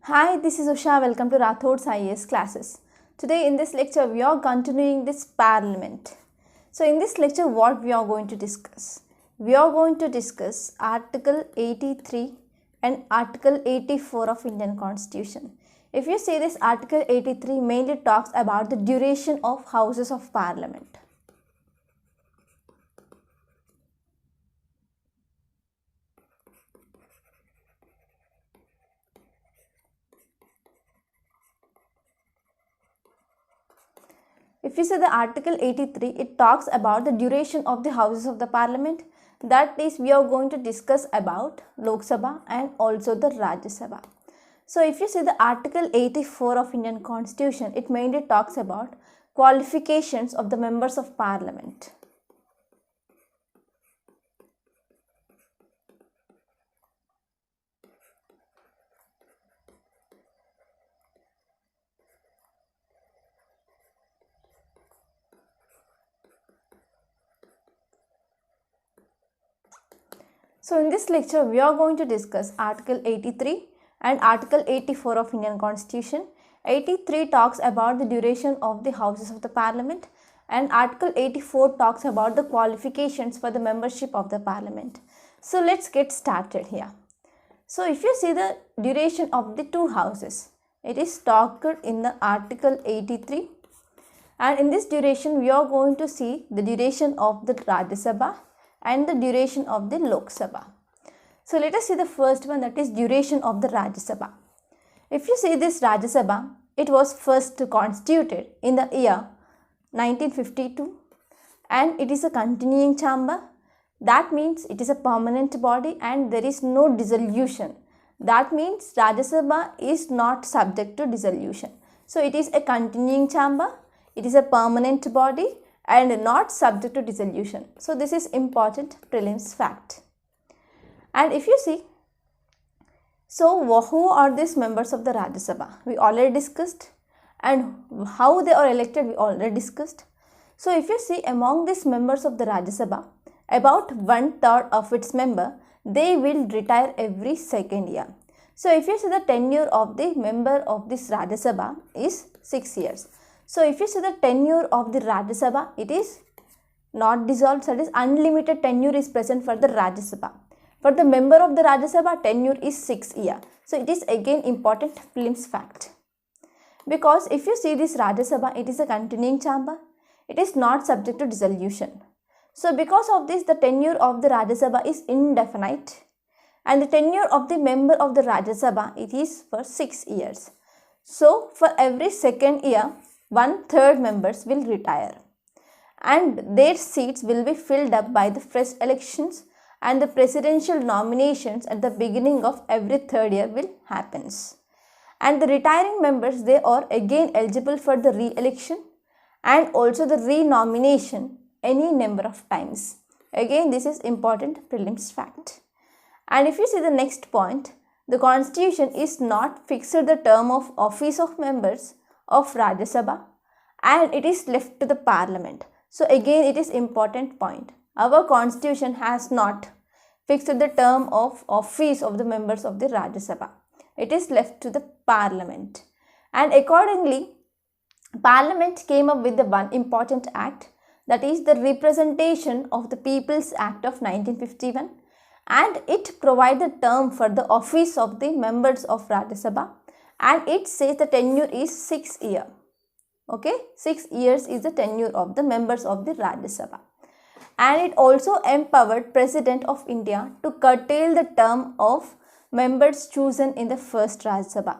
Hi, this is Usha. Welcome to Rathod's IAS classes. Today in this lecture, we are continuing this parliament. So in this lecture, what we are going to discuss? We are going to discuss Article 83 and Article 84 of Indian Constitution. If you see this Article 83 mainly talks about the duration of Houses of Parliament. If you see the Article 83, it talks about the duration of the Houses of the Parliament. That is, we are going to discuss about Lok Sabha and also the Rajya Sabha. So if you see the Article 84 of Indian Constitution, it mainly talks about qualifications of the members of Parliament. So in this lecture, we are going to discuss Article 83 and Article 84 of Indian Constitution. 83 talks about the duration of the Houses of the Parliament and Article 84 talks about the qualifications for the membership of the Parliament. So let's get started here. So if you see the duration of the two houses, it is talked in the Article 83, and in this duration we are going to see the duration of the Rajya Sabha and the duration of the Lok Sabha. So let us see the first one, that is duration of the Rajya Sabha. If you see this Rajya Sabha, it was first constituted in the year 1952 and it is a continuing chamber. That means it is a permanent body and there is no dissolution. That means Rajya Sabha is not subject to dissolution. So it is a continuing chamber, it is a permanent body and not subject to dissolution. So this is important prelims fact. And if you see, so who are these members of the Rajya Sabha? We already discussed, and how they are elected we already discussed. So if you see, among these members of the Rajya Sabha, about 1/3 of its member, they will retire every second year. So if you see, the tenure of the member of this Rajya Sabha is 6 years. So if you see the tenure of the Rajya Sabha, it is not dissolved, that is unlimited tenure is present for the Rajya Sabha. For the member of the Rajya Sabha, tenure is 6 years. So it is again important prelims fact. Because if you see this Rajya Sabha, it is a continuing chamber. It is not subject to dissolution. So because of this, the tenure of the Rajya Sabha is indefinite. And the tenure of the member of the Rajya Sabha, it is for 6 years. So for every second year, 1/3 members will retire and their seats will be filled up by the fresh elections, and the presidential nominations at the beginning of every third year will happen. And the retiring members, they are again eligible for the re-election and also the re-nomination any number of times. Again, this is important prelims fact. And if you see the next point, the Constitution is not fixed the term of office of members of Rajya Sabha and it is left to the Parliament. So again, it is important point. Our Constitution has not fixed the term of office of the members of the Rajya Sabha. It is left to the Parliament. And accordingly, Parliament came up with the one important act, that is the Representation of the People's Act of 1951, and it provides the term for the office of the members of Rajya Sabha, and it says the tenure is 6 years. Okay, 6 years is the tenure of the members of the Rajya Sabha. And it also empowered President of India to curtail the term of members chosen in the first Rajya Sabha.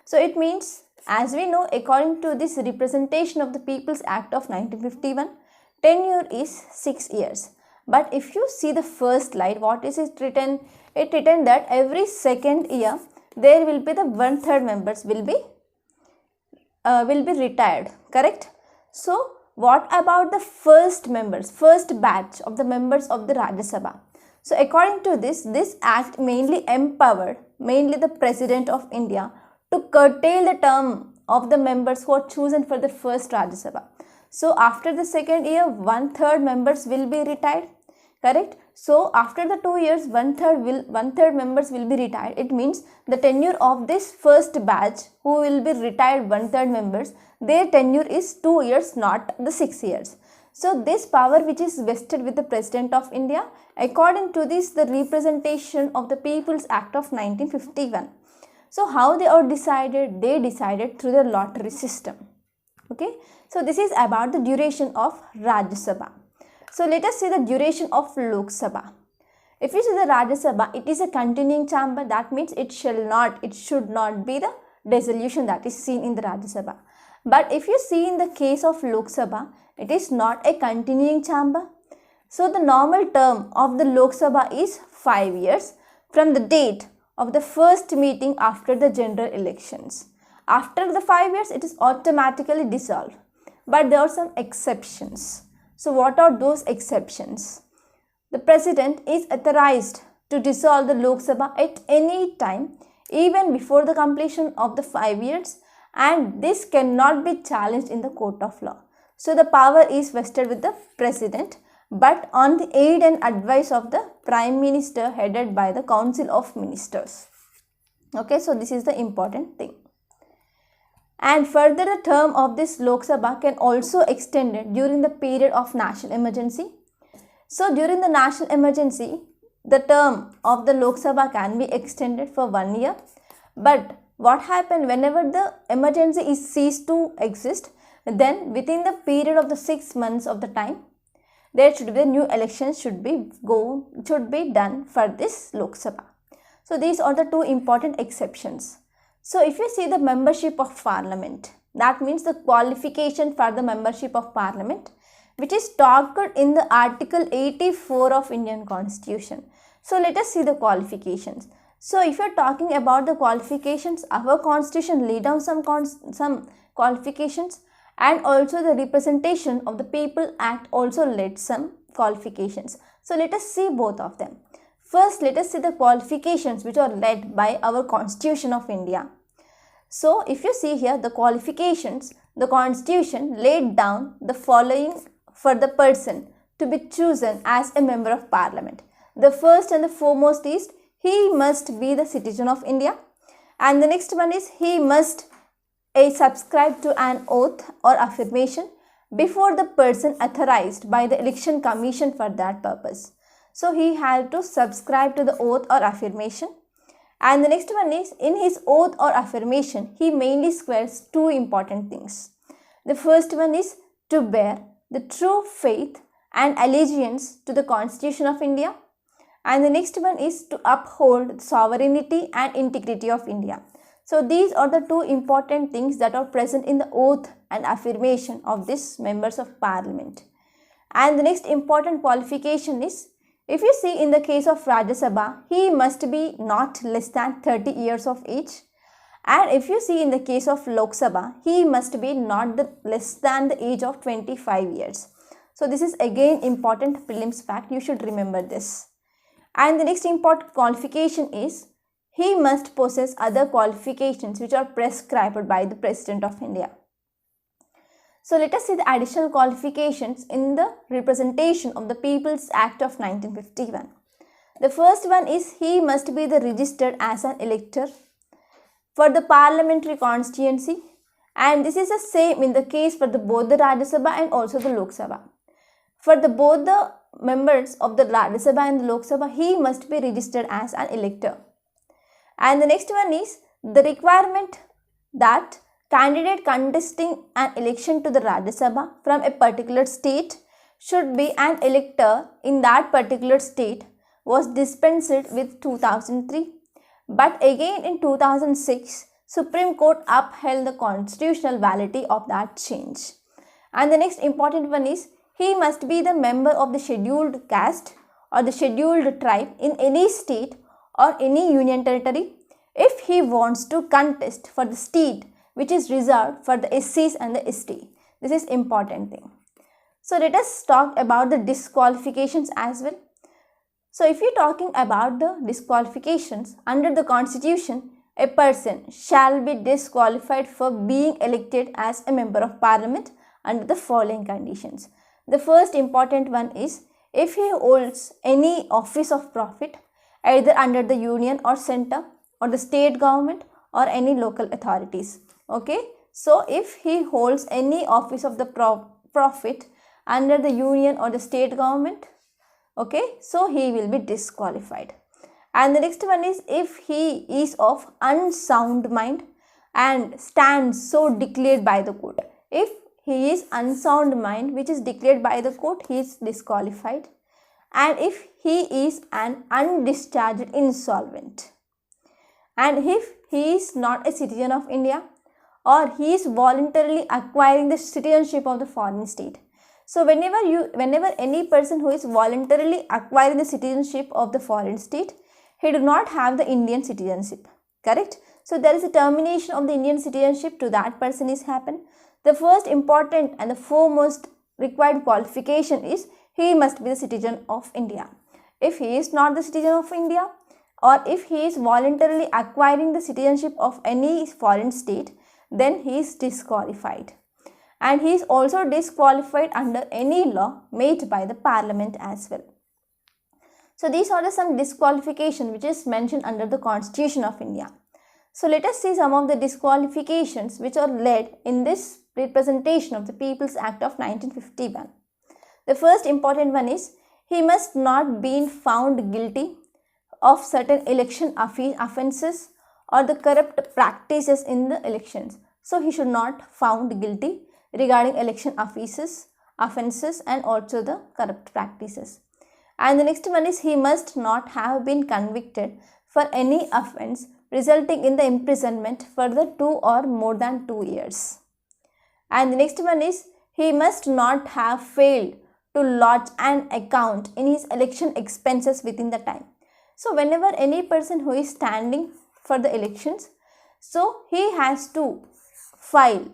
So it means, as we know, according to this Representation of the People's Act of 1951, tenure is 6 years. But if you see the first slide, what is it written? It written that every second year there will be the 1/3 members will be retired, correct? So what about the first members, first batch of the members of the Rajya Sabha? So according to this act mainly empowered the President of India to curtail the term of the members who are chosen for the first Rajya Sabha. So after the second year, 1/3 members will be retired, correct? So after the 2 years, one third members will be retired. It means the tenure of this first batch who will be retired, one third members, their tenure is 2 years, not the 6 years. So this power which is vested with the President of India, according to this, the Representation of the People's Act of 1951. So how they are decided? They decided through the lottery system. Okay. So this is about the duration of Rajya Sabha. So let us see the duration of Lok Sabha. If you see the Rajya Sabha, it is a continuing chamber. That means it should not be the dissolution that is seen in the Rajya Sabha. But if you see in the case of Lok Sabha, it is not a continuing chamber. So the normal term of the Lok Sabha is 5 years from the date of the first meeting after the general elections. After the 5 years, it is automatically dissolved. But there are some exceptions. So what are those exceptions? The President is authorized to dissolve the Lok Sabha at any time, even before the completion of the 5 years, and this cannot be challenged in the court of law. So the power is vested with the President, but on the aid and advice of the Prime Minister headed by the Council of Ministers. Okay, so this is the important thing. And further, the term of this Lok Sabha can also extend during the period of national emergency. So during the national emergency, the term of the Lok Sabha can be extended for 1 year. But what happens whenever the emergency is ceased to exist? Then within the period of the 6 months of the time, there should be new elections should be done for this Lok Sabha. So these are the two important exceptions. So if you see the membership of Parliament, that means the qualification for the membership of Parliament, which is talked in the Article 84 of Indian Constitution. So let us see the qualifications. So if you are talking about the qualifications, our Constitution laid down some qualifications, and also the Representation of the People Act also laid some qualifications. So let us see both of them. First, let us see the qualifications which are led by our Constitution of India. So if you see here the qualifications, the Constitution laid down the following for the person to be chosen as a member of Parliament. The first and the foremost is he must be the citizen of India, and the next one is he must subscribe to an oath or affirmation before the person authorized by the Election Commission for that purpose. So he had to subscribe to the oath or affirmation. And the next one is, in his oath or affirmation, he mainly swears two important things. The first one is to bear the true faith and allegiance to the Constitution of India. And the next one is to uphold the sovereignty and integrity of India. So these are the two important things that are present in the oath and affirmation of these members of Parliament. And the next important qualification is, if you see in the case of Rajya Sabha, he must be not less than 30 years of age. And if you see in the case of Lok Sabha, he must be not less than the age of 25 years. So this is again important prelims fact, you should remember this. And the next important qualification is, he must possess other qualifications which are prescribed by the President of India. So let us see the additional qualifications in the Representation of the People's Act of 1951. The first one is, he must be registered as an elector for the parliamentary constituency, and this is the same in the case for both the Rajya Sabha and also the Lok Sabha. For both the members of the Rajya Sabha and the Lok Sabha, he must be registered as an elector. And the next one is the requirement that candidate contesting an election to the Rajya Sabha from a particular state should be an elector in that particular state was dispensed with 2003. But again in 2006, Supreme Court upheld the constitutional validity of that change. And the next important one is, he must be the member of the scheduled caste or the scheduled tribe in any state or any union territory if he wants to contest for the seat which is reserved for the SCs and the ST. This is important thing. So let us talk about the disqualifications as well. So if you are talking about the disqualifications under the Constitution, a person shall be disqualified for being elected as a member of Parliament under the following conditions. The first important one is, if he holds any office of profit either under the union or center or the state government or any local authorities. Okay, so if he holds any office of the profit under the union or the state government, okay, so he will be disqualified. And the next one is if he is of unsound mind and stands so declared by the court. If he is unsound mind which is declared by the court, he is disqualified. And if he is an undischarged insolvent, and if he is not a citizen of India, or he is voluntarily acquiring the citizenship of the foreign state. So whenever any person who is voluntarily acquiring the citizenship of the foreign state, he do not have the Indian citizenship, correct? So there is a termination of the Indian citizenship to that person is happened. The first important and the foremost required qualification is he must be the citizen of India. If he is not the citizen of India, or if he is voluntarily acquiring the citizenship of any foreign state, then he is disqualified. And he is also disqualified under any law made by the parliament as well. So these are some disqualification which is mentioned under the Constitution of India. So let us see some of the disqualifications which are led in this representation of the People's Act of 1951. The first important one is he must not be found guilty of certain election offences or the corrupt practices in the elections. So he should not found guilty regarding election offences and also the corrupt practices. And the next one is he must not have been convicted for any offence resulting in the imprisonment for the 2 or more than 2 years. And the next one is he must not have failed to lodge an account in his election expenses within the time. So whenever any person who is standing for the elections, so he has to file,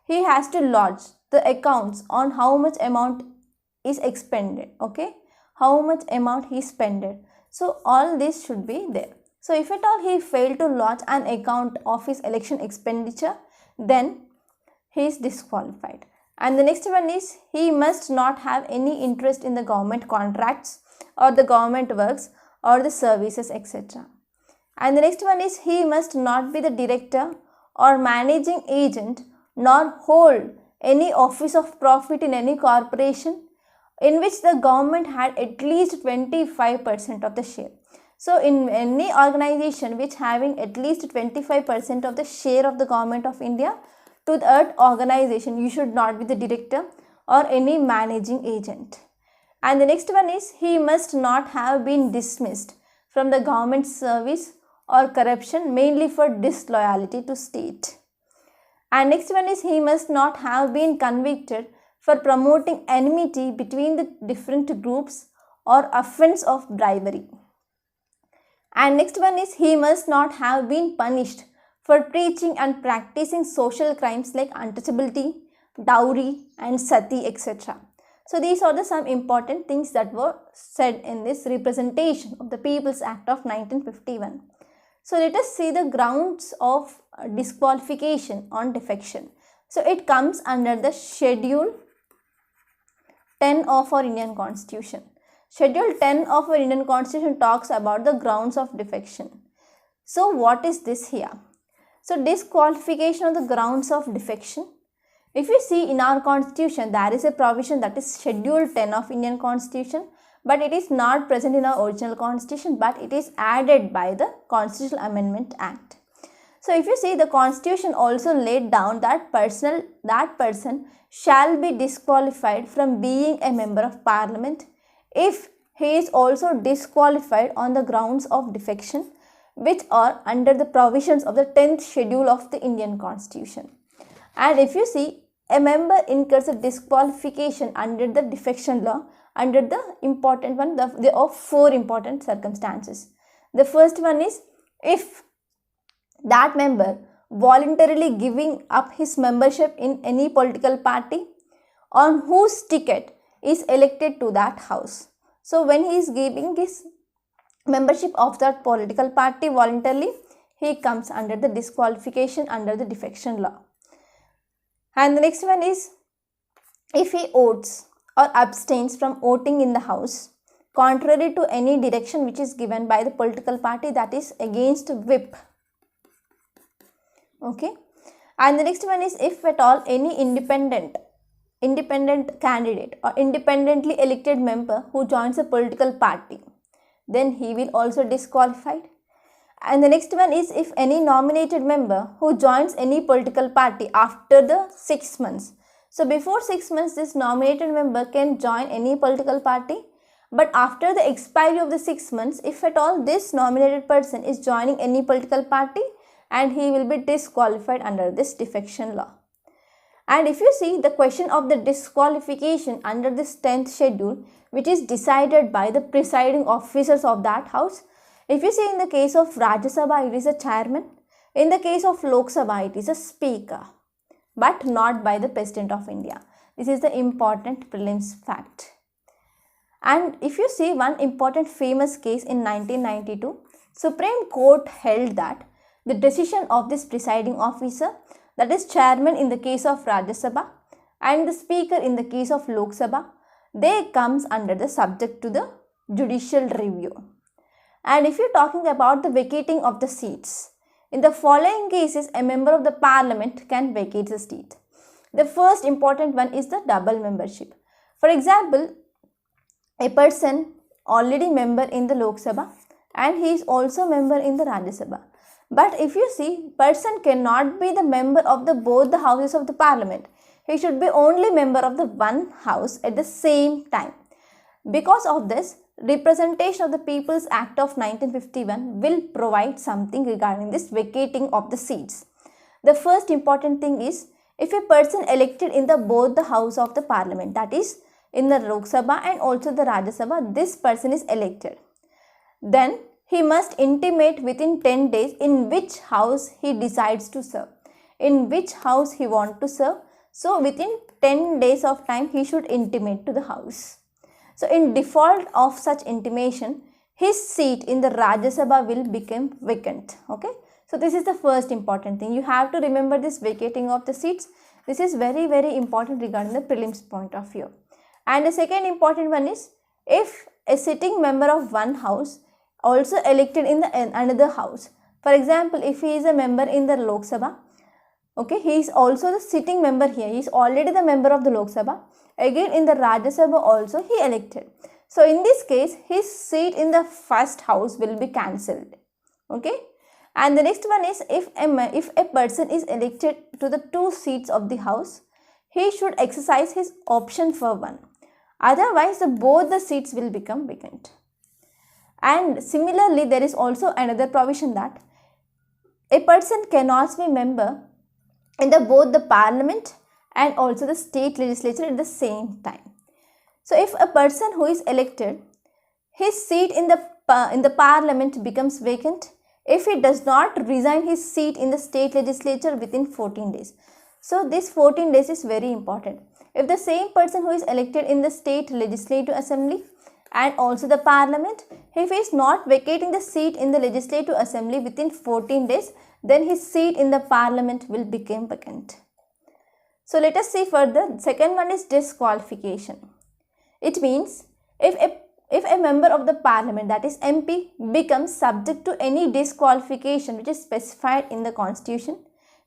he has to lodge the accounts on how much amount is expended, okay, how much amount he spended. So all this should be there. So if at all he failed to lodge an account of his election expenditure, then he is disqualified. And the next one is he must not have any interest in the government contracts or the government works or the services, etc. And the next one is he must not be the director or managing agent nor hold any office of profit in any corporation in which the government had at least 25% of the share. So in any organization which having at least 25% of the share of the government of India, to that organization you should not be the director or any managing agent. And the next one is he must not have been dismissed from the government service or corruption mainly for disloyalty to state. And next one is he must not have been convicted for promoting enmity between the different groups or offense of bribery. And next one is he must not have been punished for preaching and practicing social crimes like untouchability, dowry and sati, etc. So these are the some important things that were said in this representation of the People's Act of 1951. So let us see the grounds of disqualification on defection. So it comes under the Schedule 10 of our Indian Constitution. Schedule 10 of our Indian Constitution talks about the grounds of defection. So what is this here? So disqualification of the grounds of defection. If you see in our Constitution, there is a provision that is Schedule 10 of Indian Constitution, but it is not present in our original Constitution, but it is added by the Constitutional Amendment Act. So if you see, the Constitution also laid down that person shall be disqualified from being a member of Parliament if he is also disqualified on the grounds of defection, which are under the provisions of the 10th schedule of the Indian Constitution. And if you see, a member incurs a disqualification under the defection law under the important one, there are 4 important circumstances. The first one is if that member voluntarily giving up his membership in any political party on whose ticket is elected to that house. So when he is giving his membership of that political party voluntarily, he comes under the disqualification under the defection law. And the next one is if he votes or abstains from voting in the house contrary to any direction which is given by the political party, that is against whip. Okay, and the next one is if at all any independent candidate or independently elected member who joins a political party, then he will also disqualified. And the next one is if any nominated member who joins any political party after the 6 months. So before 6 months this nominated member can join any political party, but after the expiry of the 6 months, if at all this nominated person is joining any political party, and he will be disqualified under this defection law. And if you see the question of the disqualification under this 10th schedule, which is decided by the presiding officers of that house, if you see in the case of Rajya Sabha it is a chairman, in the case of Lok Sabha it is a speaker, but not by the President of India. This is the important prelims fact. And if you see one important famous case in 1992, Supreme Court held that the decision of this presiding officer, that is chairman in the case of Rajya Sabha and the speaker in the case of Lok Sabha, they comes under the subject to the judicial review. And if you're talking about the vacating of the seats, in the following cases a member of the parliament can vacate the seat. The first important one is the double membership. For example, a person already member in the Lok Sabha and he is also member in the Rajya Sabha. But if you see, person cannot be the member of both the houses of the parliament. He should be only member of the one house at the same time. Because of this, Representation of the People's Act of 1951 will provide something regarding this vacating of the seats. The first important thing is, if a person elected in both the house of the parliament, that is in the Lok Sabha and also the Rajya Sabha, this person is elected, then he must intimate within 10 days in which house he decides to serve, in which house he wants to serve. So within 10 days of time he should intimate to the house. So in default of such intimation, his seat in the Rajya Sabha will become vacant. Okay, so this is the first important thing. You have to remember this vacating of the seats. This is very, very important regarding the prelims point of view. And the second important one is if a sitting member of one house also elected in another house. For example, if he is a member in the Lok Sabha, okay, he is also the sitting member here. He is already the member of the Lok Sabha. Again in the Rajya Sabha also he elected. So in this case, his seat in the first house will be cancelled. Okay. And the next one is if a person is elected to the 2 seats of the house, he should exercise his option for one. Otherwise, both the seats will become vacant. And similarly, there is also another provision that a person cannot be member in both the parliament and also the state legislature at the same time. So if a person who is elected, his seat in the parliament becomes vacant if he does not resign his seat in the state legislature within 14 days. So this 14 days is very important. If the same person who is elected in the state legislative assembly and also the parliament, if he is not vacating the seat in the legislative assembly within 14 days, then his seat in the parliament will become vacant. So let us see further. Second one is disqualification. It means if a member of the parliament, that is MP, becomes subject to any disqualification which is specified in the constitution,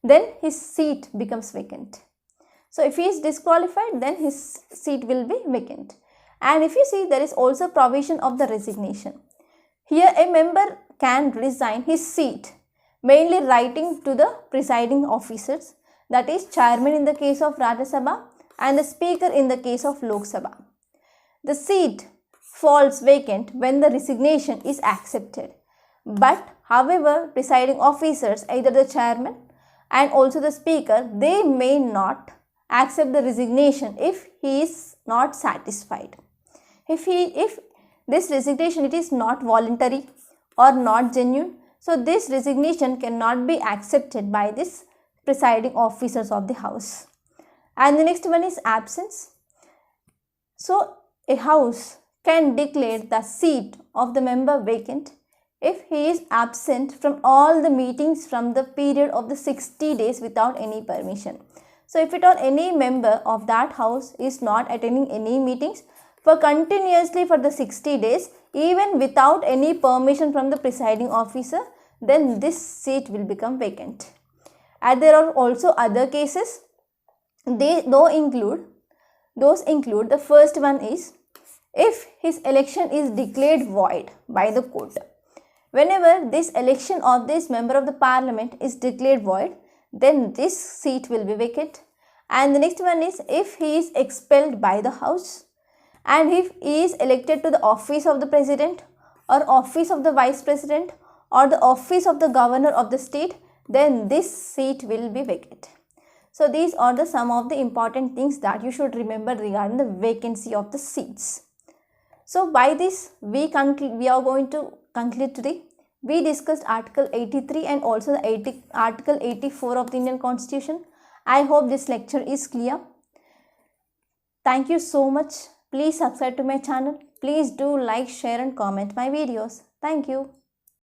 then his seat becomes vacant. So if he is disqualified, then his seat will be vacant. And if you see, there is also provision of the resignation. Here a member can resign his seat, mainly writing to the presiding officers, that is chairman in the case of Rajya Sabha and the speaker in the case of Lok Sabha. The seat falls vacant when the resignation is accepted. But however, presiding officers, either the chairman and also the speaker, they may not accept the resignation if he is not satisfied. If this resignation it is not voluntary or not genuine, so this resignation cannot be accepted by this presiding officers of the house. And the next one is absence. So a house can declare the seat of the member vacant if he is absent from all the meetings from the period of the 60 days without any permission. So if at all any member of that house is not attending any meetings for continuously for the 60 days, even without any permission from the presiding officer, then this seat will become vacant. And there are also other cases. Those include the first one is if his election is declared void by the court. Whenever this election of this member of the parliament is declared void, then this seat will be vacant. And the next one is if he is expelled by the house, and if he is elected to the office of the president or office of the vice president or the office of the governor of the state, then this seat will be vacant. So these are some of the important things that you should remember regarding the vacancy of the seats. So by this we are going to conclude today. We discussed Article 83 and also the Article 84 of the Indian Constitution. I hope this lecture is clear. Thank you so much. Please subscribe to my channel. Please do like, share and comment my videos. Thank you.